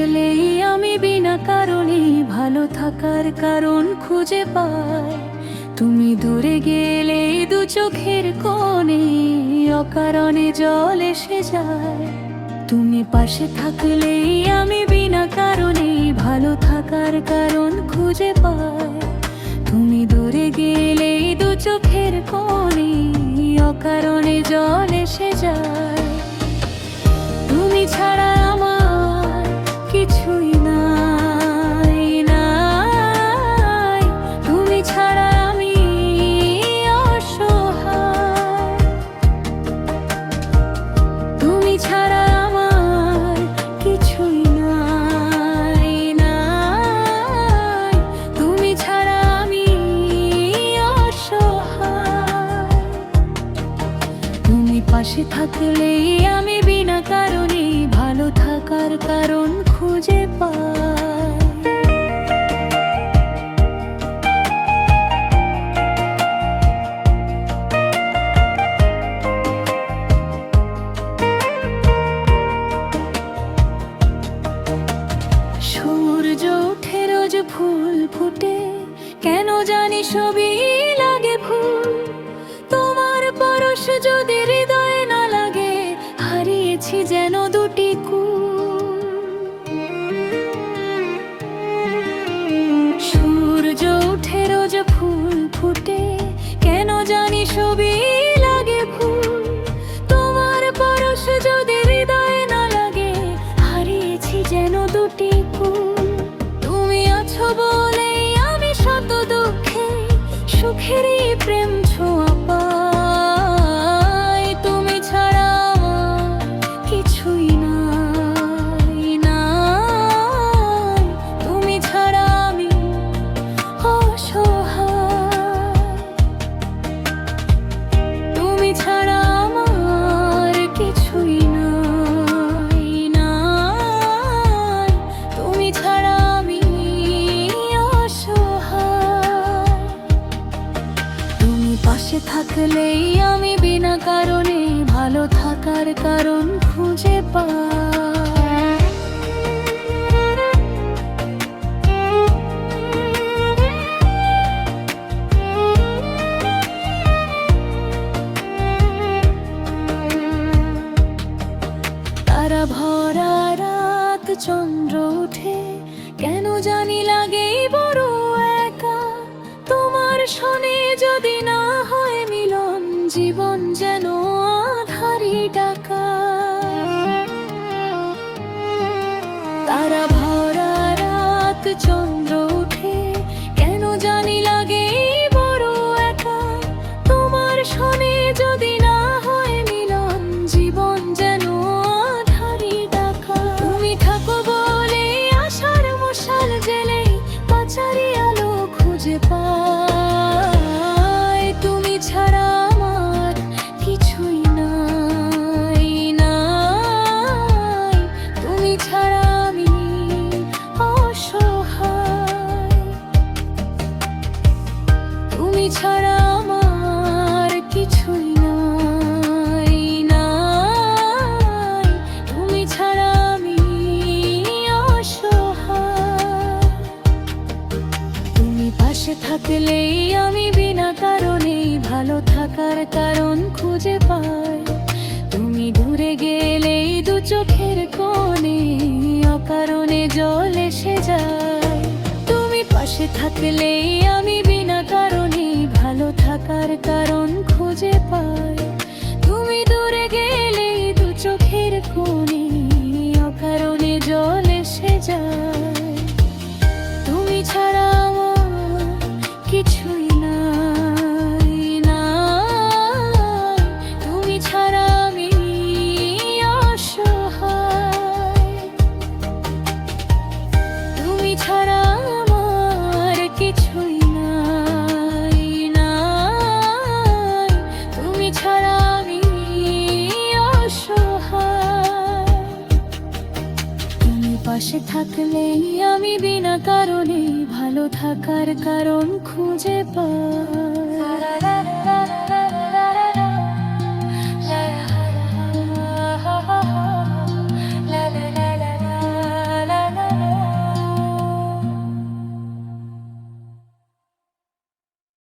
থাকলেই আমি বিনা কারণে ভালো থাকার কারণ খুঁজে পাই। তুমি দূরে গেলে দু চোখের কোণে অকারণে জল এসে যায়। তুমি পাশে থাকলেই আমি বিনা কারণে ভালো থাকার কারণ খুঁজে পাই। তুমি দূরে গেলে দু চোখের কোণে অকারণে জল এসে যায়। তুমি ছাড়া আমার কিছুই নাই, নাই। তুমি ছাড়া আমি অসহায়। তুমি ছাড়া আমার কিছুই নাই, নাই। তুমি ছাড়া আমি অসহায়। তুমি পাশে থাকলেই আমি বিনা কারণে ভালো থাকার কারণ খুঁজে পাই। সূর্য ওঠে রোজ ফুল ফুটে, কেন জানি সবই লাগে ভুল। তোমার পরশ যদি হৃদয়ে না লাগে, হারিয়েছি যেন দুটি কুল। সূর্য ওঠে রোজ ফুল ফুটে, কেন জানি সবই লাগে ভুল। তোমার পরশ যদি হৃদয়ে না লাগে, হারিয়েছি যেন দুটি কুল। তুমি আছো বলেই আমি শত দুঃখে সুখেরই প্রেম ছোঁয়া পাই। তুমি ছাড়া আমার কিছুই নাই, নাই। তুমি ছাড়া আমি অসহায়। তুমি ছাড়া আমার কিছুই নাই, নাই। তুমি ছাড়া আমি অসহায়। তুমি পাশে থাকলেই আমি বিনা কারণে ভালো থাকার কারণ খুঁজে পাই। তারা ভরা রাত চন্দ্র ওঠে, কেন জানি লাগে বড় একা। তোমার সনে যদি না হয় মিলন, জীবন যেন আধারি ডাকা। তারা ভরা রাত চন্দ্র ওঠে, কেন জানি লাগে বড় একা। তোমার সনে যদি না হয় মিলন, জীবন যেন আধারি ডাকা। তুমি থাকো বলে আশার মশাল জেলে পাচারি আলো খুঁজে পাই। তুমি ছাড়া আমার কিছুই নাই, নাই। তুমি ছাড়া আমি অসহায়। তুমি ছাড়া আমার কিছুই নাই, নাই। তুমি ছাড়া আমি অসহায়। তুমি পাশে থাকলেই আমি বিনা কারণে ভালো থাকার কারণ খুঁজে পাই। তুমি দূরে গেলেই দু চোখের কোণে অকারণে জল এসে যায়। তুমি পাশে থাকলেই আমি বিনা কারণে ভালো থাকার কারণ খুঁজে পাই। তুমি দূরে গেলেই দু চোখের কোণে অকারণে জল এসে যায়। তুমি ছাড়া আমার কিছুই নাই, নাই। তুমি ছাড়া আমি অসহায়। তুমি ছাড়া আমার কিছুই নাই, নাই। তুমি ছাড়া আমি অসহায়। তুমি পাশে থাকলেই আমি বিনা কারণে ভালো থাকার কারণ খুঁজে পাই।